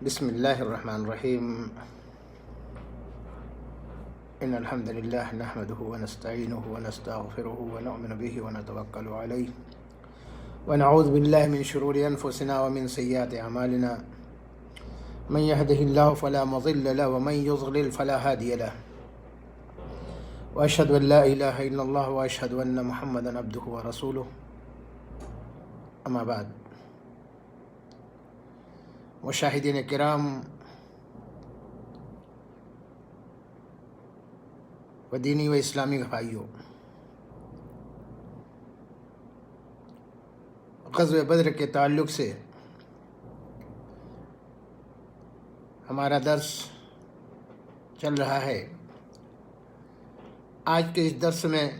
بسم الله الرحمن الرحيم. إن الحمد لله نحمده ونستعينه ونستغفره ونؤمن به ونتوكل عليه ونعوذ بالله من شرور أنفسنا ومن سيئات أعمالنا. من يهده الله فلا مضل له ومن يضلل فلا هادي له. وأشهد أن لا إله إلا الله وأشهد أن محمدا عبده ورسوله. أما بعد، مشاہدین کرام و دینی و اسلامی بھائیوں، غزوہ بدر کے تعلق سے ہمارا درس چل رہا ہے۔ آج کے اس درس میں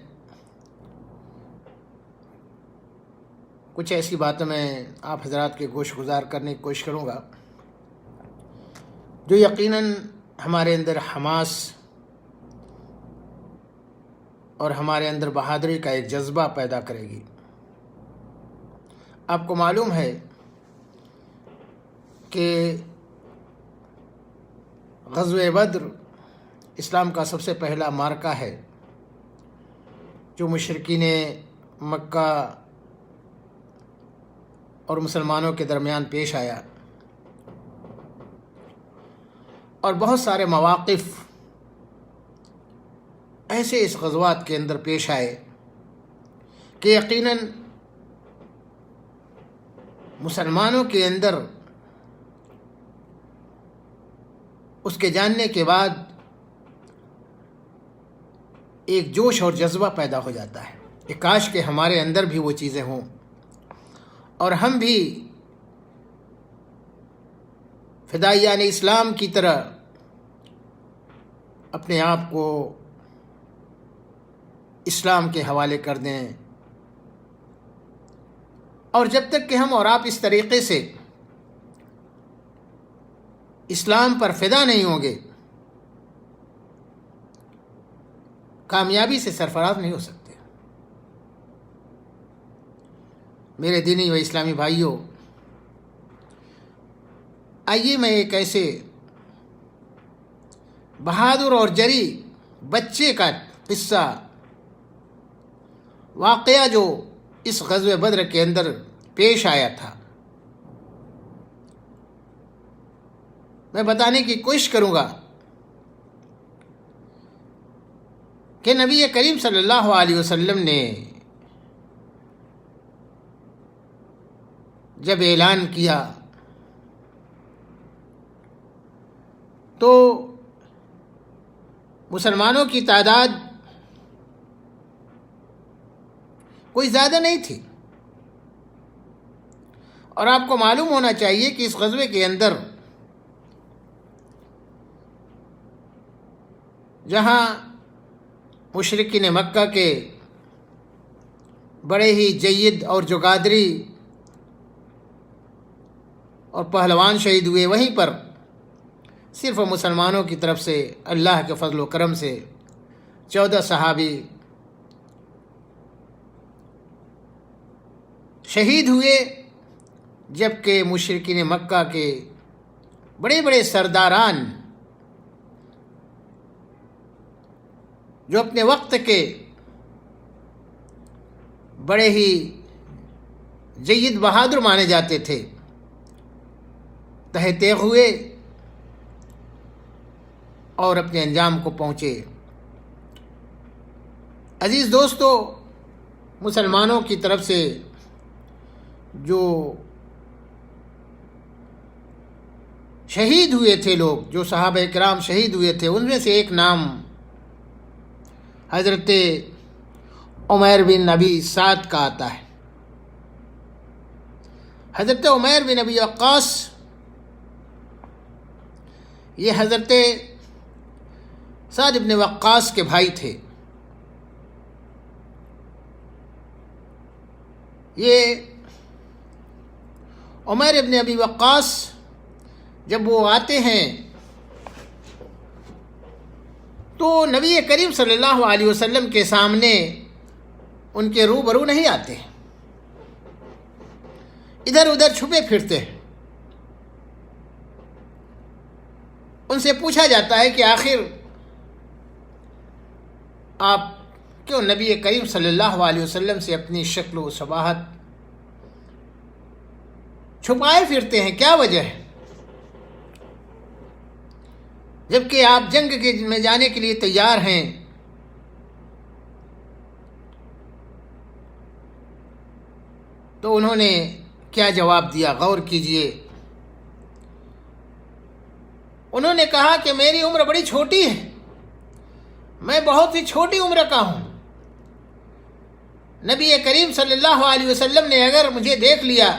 کچھ ایسی باتیں میں آپ حضرات کے گوش گزار کرنے کی کوشش کروں گا جو یقیناً ہمارے اندر حماس اور ہمارے اندر بہادری کا ایک جذبہ پیدا کرے گی۔ آپ کو معلوم ہے کہ غزوہ بدر اسلام کا سب سے پہلا معرکہ ہے جو مشرکین مکہ اور مسلمانوں کے درمیان پیش آیا، اور بہت سارے مواقف ایسے اس غزوات کے اندر پیش آئے کہ یقیناً مسلمانوں کے اندر اس کے جاننے کے بعد ایک جوش اور جذبہ پیدا ہو جاتا ہے کہ کاش کہ ہمارے اندر بھی وہ چیزیں ہوں اور ہم بھی فدائیان اسلام کی طرح اپنے آپ کو اسلام کے حوالے کر دیں۔ اور جب تک کہ ہم اور آپ اس طریقے سے اسلام پر فدا نہیں ہوں گے، کامیابی سے سرفراز نہیں ہو سکتے۔ میرے دینی و اسلامی بھائیوں، آئیے میں ایک ایسے بہادر اور جری بچے کا قصہ واقعہ جو اس غزوہ بدر کے اندر پیش آیا تھا میں بتانے کی کوشش کروں گا کہ نبی کریم صلی اللہ علیہ وسلم نے جب اعلان کیا تو مسلمانوں کی تعداد کوئی زیادہ نہیں تھی، اور آپ کو معلوم ہونا چاہیے کہ اس غزوے کے اندر جہاں مشرکین مکہ کے بڑے ہی جید اور جگادری اور پہلوان شہید ہوئے، وہیں پر صرف مسلمانوں کی طرف سے اللہ کے فضل و کرم سے 14 صحابی شہید ہوئے، جبکہ مشرکین مکہ کے بڑے بڑے سرداران جو اپنے وقت کے بڑے ہی جید بہادر مانے جاتے تھے، تہ تیغ ہوئے اور اپنے انجام کو پہنچے۔ عزیز دوستو، مسلمانوں کی طرف سے جو شہید ہوئے تھے لوگ، جو صحابہ کرام شہید ہوئے تھے، ان میں سے ایک نام حضرت عمیر بن ابی سعد کا آتا ہے۔ حضرت عمیر بن ابی وقاص یہ حضرت سعد بن وقاص کے بھائی تھے۔ یہ عمیر بن ابی وقاص جب وہ آتے ہیں تو نبی کریم صلی اللہ علیہ وسلم کے سامنے ان کے روبرو نہیں آتے، ادھر ادھر چھپے پھرتے ہیں۔ ان سے پوچھا جاتا ہے کہ آخر آپ کیوں نبی کریم صلی اللہ علیہ وسلم سے اپنی شکل و شباہت چھپائے پھرتے ہیں، کیا وجہ ہے؟ جبکہ آپ جنگ میں جانے کے لیے تیار ہیں۔ تو انہوں نے کیا جواب دیا، غور کیجئے۔ انہوں نے کہا کہ میری عمر بڑی چھوٹی ہے، میں بہت ہی چھوٹی عمر کا ہوں۔ نبی کریم صلی اللہ علیہ وسلم نے اگر مجھے دیکھ لیا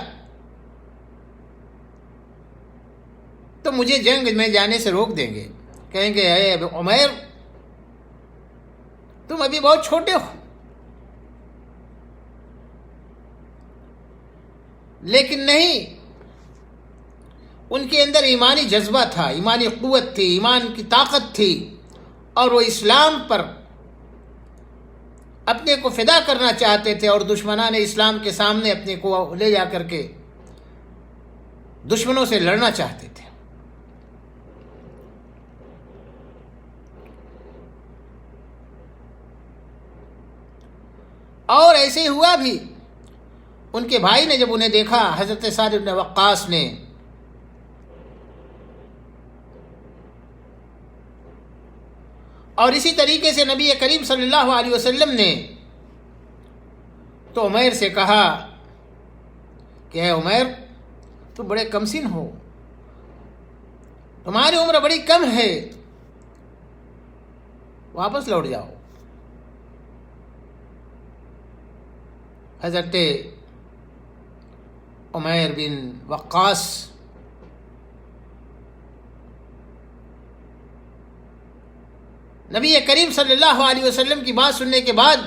تو مجھے جنگ میں جانے سے روک دیں گے، کہیں گے اے عمیر تم ابھی بہت چھوٹے ہو۔ لیکن نہیں، ان کے اندر ایمانی جذبہ تھا، ایمانی قوت تھی، ایمان کی طاقت تھی، اور وہ اسلام پر اپنے کو فدا کرنا چاہتے تھے، اور دشمنان اسلام کے سامنے اپنے کو لے جا کر کے دشمنوں سے لڑنا چاہتے تھے۔ اور ایسے ہی ہوا بھی، ان کے بھائی نے جب انہیں دیکھا، حضرت سعد بن وقاص نے، اور اسی طریقے سے نبی کریم صلی اللہ علیہ وسلم نے تو عمیر سے کہا کہ اے عمیر تم بڑے کم سن ہو، تمہاری عمر بڑی کم ہے، واپس لوٹ جاؤ۔ حضرت عمیر بن وقاص نبی کریم صلی اللہ علیہ وسلم کی بات سننے کے بعد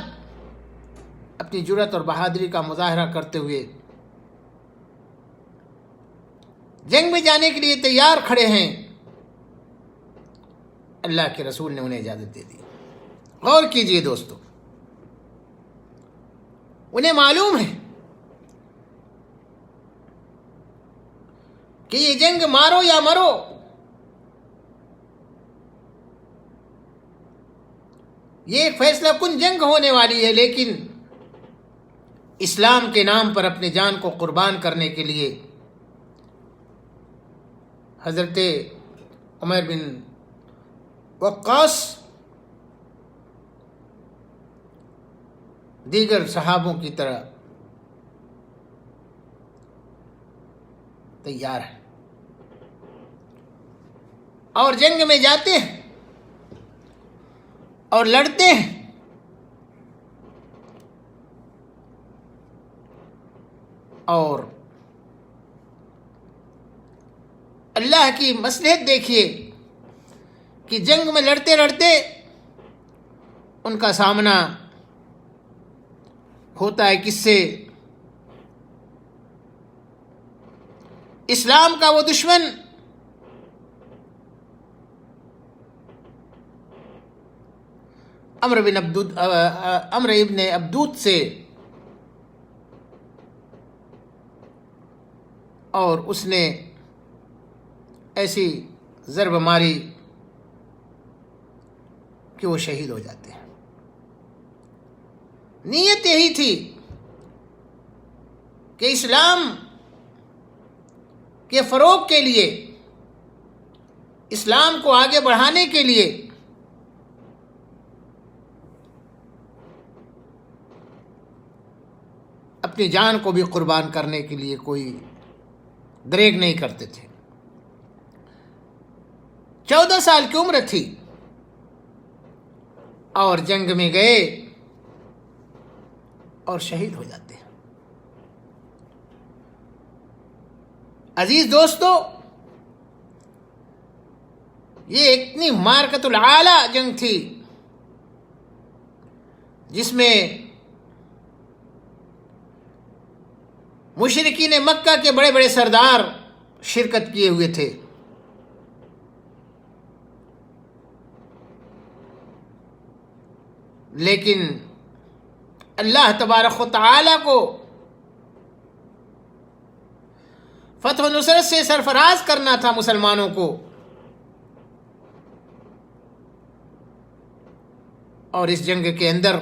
اپنی جرأت اور بہادری کا مظاہرہ کرتے ہوئے جنگ میں جانے کے لیے تیار کھڑے ہیں۔ اللہ کے رسول نے انہیں اجازت دے دی۔ غور کیجئے دوستو، انہیں معلوم ہے کہ یہ جنگ مارو یا مرو، یہ ایک فیصلہ کن جنگ ہونے والی ہے، لیکن اسلام کے نام پر اپنے جان کو قربان کرنے کے لیے حضرت عمر بن وقاص دیگر صحابوں کی طرح تیار ہیں اور جنگ میں جاتے ہیں اور لڑتے ہیں۔ اور اللہ کی مصلحت دیکھیے کہ جنگ میں لڑتے لڑتے ان کا سامنا ہوتا ہے کس سے؟ اسلام کا وہ دشمن عمرو ابن عبدود سے، اور اس نے ایسی ضرب ماری کہ وہ شہید ہو جاتے ہیں۔ نیت یہی تھی کہ اسلام کے فروغ کے لیے، اسلام کو آگے بڑھانے کے لیے اپنی جان کو بھی قربان کرنے کے لیے کوئی دریغ نہیں کرتے تھے۔ 14 سال کی عمر تھی اور جنگ میں گئے اور شہید ہو جاتے ہیں۔ عزیز دوستو، یہ اتنی معرکۃ العالی جنگ تھی جس میں مشرکین مکہ کے بڑے بڑے سردار شرکت کیے ہوئے تھے۔ لیکن اللہ تبارک و تعالی کو فتح و نصرت سے سرفراز کرنا تھا مسلمانوں کو، اور اس جنگ کے اندر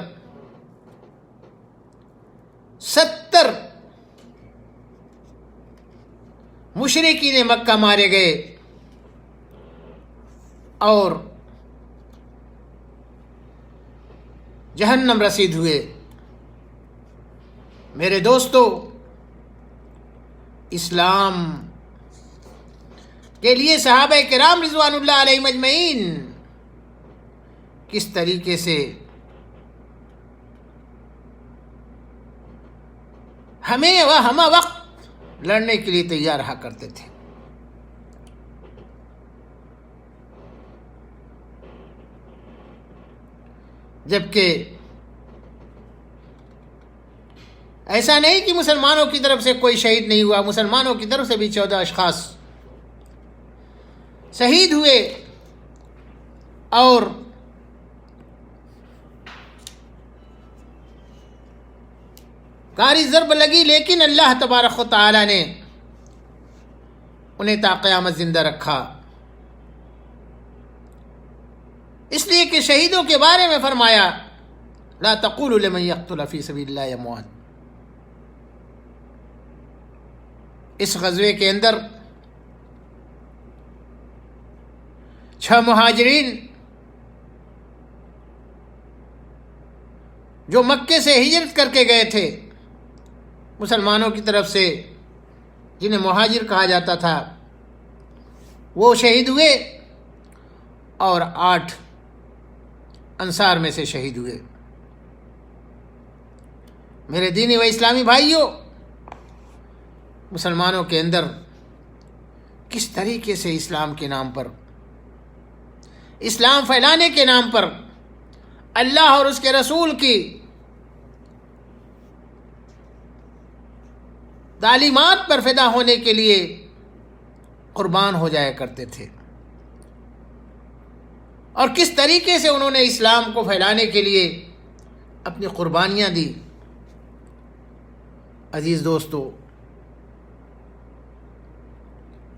70 مشرکین مکہ مارے گئے اور جہنم رسید ہوئے۔ میرے دوستو، اسلام کے لیے صحابہ کرام رضوان اللہ علیہم اجمعین کس طریقے سے ہمیں ہمہ وقت لڑنے کے لیے تیار رہا کرتے تھے۔ جبکہ ایسا نہیں کہ مسلمانوں کی طرف سے کوئی شہید نہیں ہوا، مسلمانوں کی طرف سے بھی 14 اشخاص شہید ہوئے اور کاری ضرب لگی، لیکن اللہ تبارک و تعالی نے انہیں تا قیامت زندہ رکھا، اس لیے کہ شہیدوں کے بارے میں فرمایا لا تقولوا لمن يقتل فی سبیل اللہ اموات۔ اس غزوے کے اندر 6 مہاجرین جو مکے سے ہجرت کر کے گئے تھے مسلمانوں کی طرف سے، جنہیں مہاجر کہا جاتا تھا، وہ شہید ہوئے اور 8 انصار میں سے شہید ہوئے۔ میرے دینی و اسلامی بھائیوں، مسلمانوں کے اندر کس طریقے سے اسلام کے نام پر، اسلام پھیلانے کے نام پر، اللہ اور اس کے رسول کی تعلیمات پر فدا ہونے کے لیے قربان ہو جایا کرتے تھے، اور کس طریقے سے انہوں نے اسلام کو پھیلانے کے لیے اپنی قربانیاں دی۔ عزیز دوستو،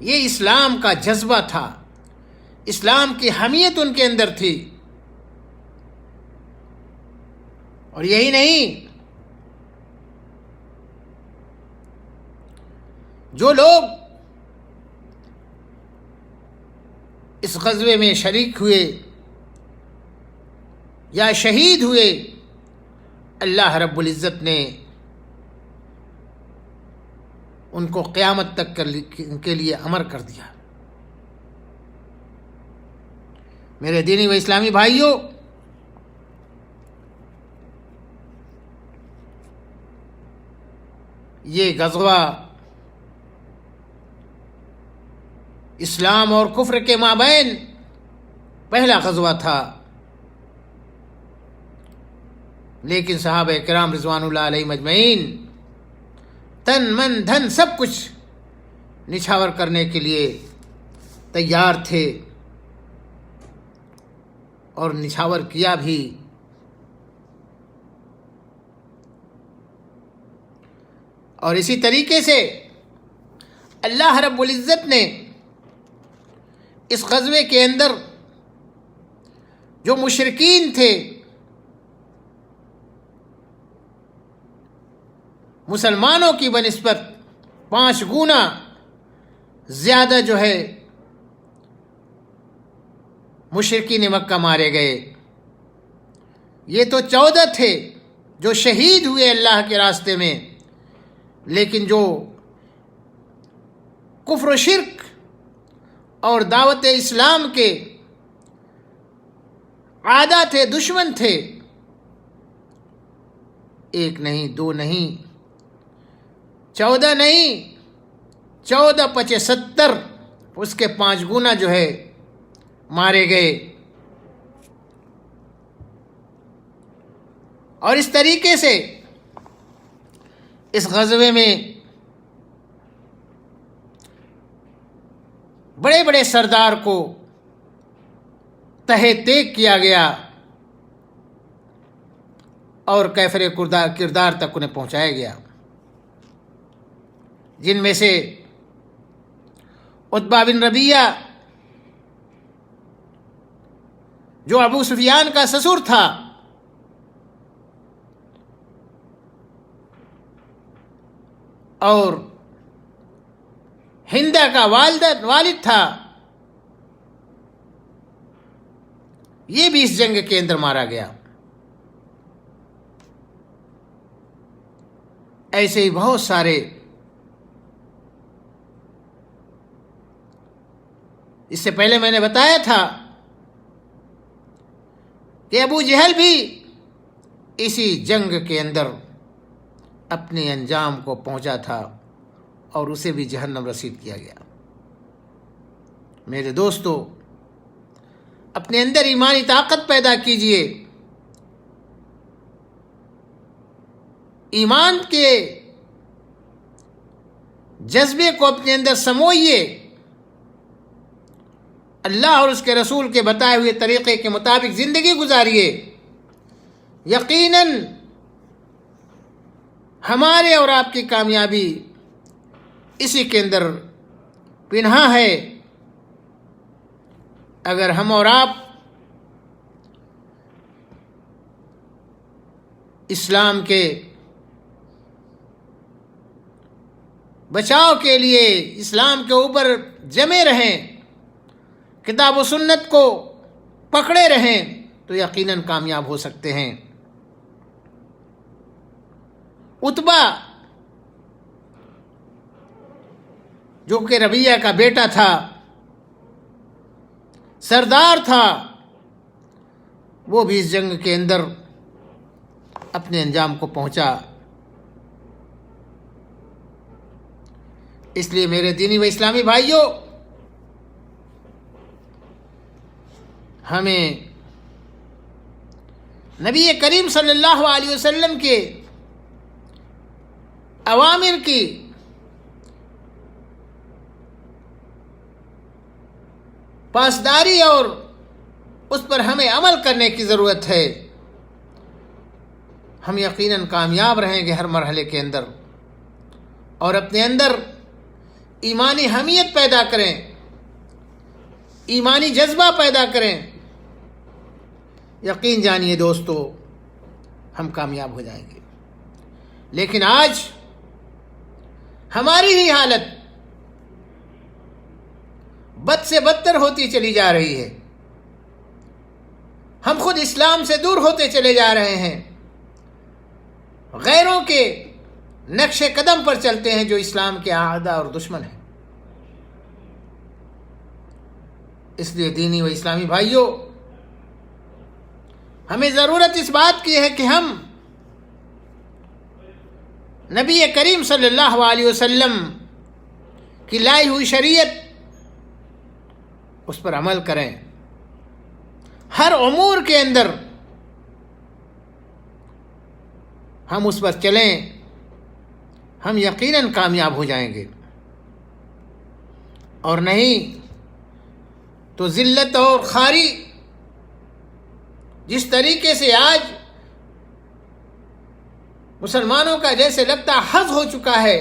یہ اسلام کا جذبہ تھا، اسلام کی حمیت ان کے اندر تھی۔ اور یہی نہیں، جو لوگ اس غزوے میں شریک ہوئے یا شہید ہوئے، اللہ رب العزت نے ان کو قیامت تک کے لیے امر کر دیا۔ میرے دینی و اسلامی بھائیوں، یہ غزوہ اسلام اور کفر کے مابین پہلا غزوہ تھا، لیکن صحابہ کرام رضوان اللہ علیہم اجمعین تن من دھن سب کچھ نچھاور کرنے کے لیے تیار تھے، اور نچھاور کیا بھی۔ اور اسی طریقے سے اللہ رب العزت نے اس غزوے کے اندر جو مشرکین تھے، مسلمانوں کی بنسبت 5 گنا زیادہ جو ہے مشرکین مکہ مارے گئے۔ یہ تو 14 تھے جو شہید ہوئے اللہ کے راستے میں، لیکن جو کفر و شرک اور دعوت اسلام کے عادی تھے، دشمن تھے، 1 نہیں 2 نہیں 14 نہیں، 14 × 70 اس کے 5 گنا جو ہے مارے گئے۔ اور اس طریقے سے اس غزوے میں بڑے بڑے سردار کو تہہ تیگ کیا گیا اور کیفر کردار تک انہیں پہنچایا گیا، جن میں سے عتبہ بن ربیعہ جو ابو سفیان کا سسر تھا، اور ہندا کا والد تھا، یہ بھی اس جنگ کے اندر مارا گیا۔ ایسے ہی بہت سارے، اس سے پہلے میں نے بتایا تھا کہ ابو جہل بھی اسی جنگ کے اندر اپنے انجام کو پہنچا تھا اور اسے بھی جہنم رسید کیا گیا۔ میرے دوستو، اپنے اندر ایمانی طاقت پیدا کیجئے، ایمان کے جذبے کو اپنے اندر سموئیے، اللہ اور اس کے رسول کے بتائے ہوئے طریقے کے مطابق زندگی گزاریے۔ یقیناً ہمارے اور آپ کی کامیابی اسی کے اندر پنہا ہے۔ اگر ہم اور آپ اسلام کے بچاؤ کے لیے اسلام کے اوپر جمے رہیں، کتاب و سنت کو پکڑے رہیں، تو یقیناً کامیاب ہو سکتے ہیں۔ عتبہ جو کہ ربیعہ کا بیٹا تھا، سردار تھا، وہ بھی اس جنگ کے اندر اپنے انجام کو پہنچا۔ اس لیے میرے دینی و اسلامی بھائیوں، ہمیں نبی کریم صلی اللہ علیہ وسلم کے اوامر کی پاسداری اور اس پر ہمیں عمل کرنے کی ضرورت ہے۔ ہم یقیناً کامیاب رہیں گے ہر مرحلے کے اندر، اور اپنے اندر ایمانی حمیت پیدا کریں، ایمانی جذبہ پیدا کریں۔ یقین جانیے دوستو، ہم کامیاب ہو جائیں گے۔ لیکن آج ہماری ہی حالت بد سے بدتر ہوتی چلی جا رہی ہے۔ ہم خود اسلام سے دور ہوتے چلے جا رہے ہیں، غیروں کے نقش قدم پر چلتے ہیں جو اسلام کے اعداء اور دشمن ہیں۔ اس لیے دینی و اسلامی بھائیوں، ہمیں ضرورت اس بات کی ہے کہ ہم نبی کریم صلی اللہ علیہ وسلم کی لائی ہوئی شریعت اس پر عمل کریں، ہر امور کے اندر ہم اس پر چلیں، ہم یقیناً کامیاب ہو جائیں گے۔ اور نہیں تو ذلت اور خواری جس طریقے سے آج مسلمانوں کا جیسے لگتا حظ ہو چکا ہے،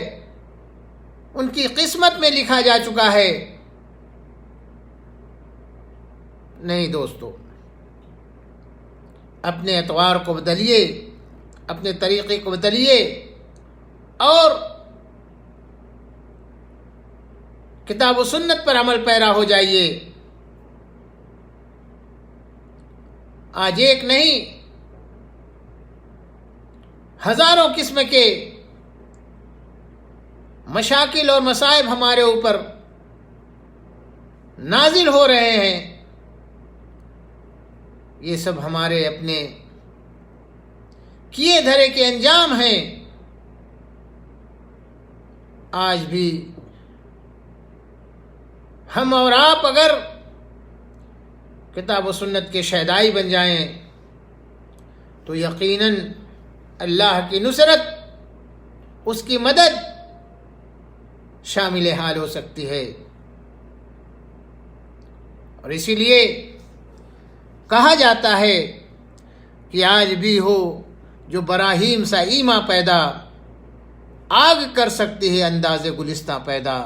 ان کی قسمت میں لکھا جا چکا ہے۔ نہیں دوستو، اپنے اطوار کو بدلیے، اپنے طریقے کو بدلیے، اور کتاب و سنت پر عمل پیرا ہو جائیے۔ آج ایک نہیں، ہزاروں قسم کے مشاکل اور مصائب ہمارے اوپر نازل ہو رہے ہیں۔ یہ سب ہمارے اپنے کیے دھرے کے انجام ہیں۔ آج بھی ہم اور آپ اگر کتاب و سنت کے شہدائی بن جائیں تو یقیناً اللہ کی نصرت، اس کی مدد شامل حال ہو سکتی ہے۔ اور اسی لیے کہا جاتا ہے کہ آج بھی ہو جو براہیم سا ایما پیدا، آگ کر سکتی ہے انداز گلستہ پیدا۔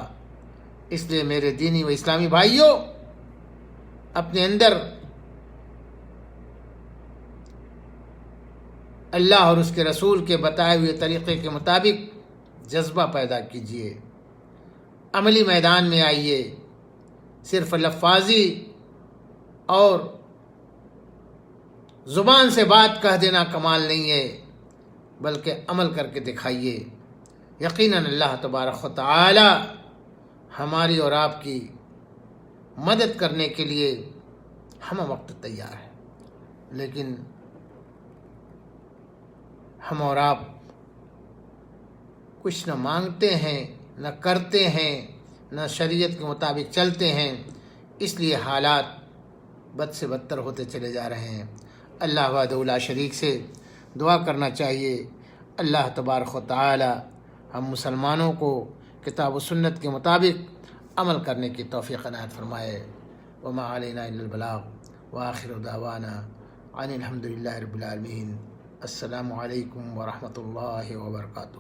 اس لیے میرے دینی و اسلامی بھائیوں، اپنے اندر اللہ اور اس کے رسول کے بتائے ہوئے طریقے کے مطابق جذبہ پیدا کیجیے، عملی میدان میں آئیے۔ صرف لفاظی اور زبان سے بات کہہ دینا کمال نہیں ہے، بلکہ عمل کر کے دکھائیے۔ یقیناً اللہ تبارک و تعالی ہماری اور آپ کی مدد کرنے کے لیے ہم وقت تیار ہے، لیکن ہم اور آپ کچھ نہ مانگتے ہیں، نہ کرتے ہیں، نہ شریعت کے مطابق چلتے ہیں، اس لیے حالات بد سے بدتر ہوتے چلے جا رہے ہیں۔ اللہ وحدہ لا شریک سے دعا کرنا چاہیے، اللہ تبارک و تعالی ہم مسلمانوں کو کتاب و سنت کے مطابق عمل کرنے کی توفیق عنایت فرمائے۔ وما علینا الا البلاغ وآخر دعوانا ان الحمد للہ رب العالمین۔ السلام علیکم ورحمۃ اللہ وبرکاتہ۔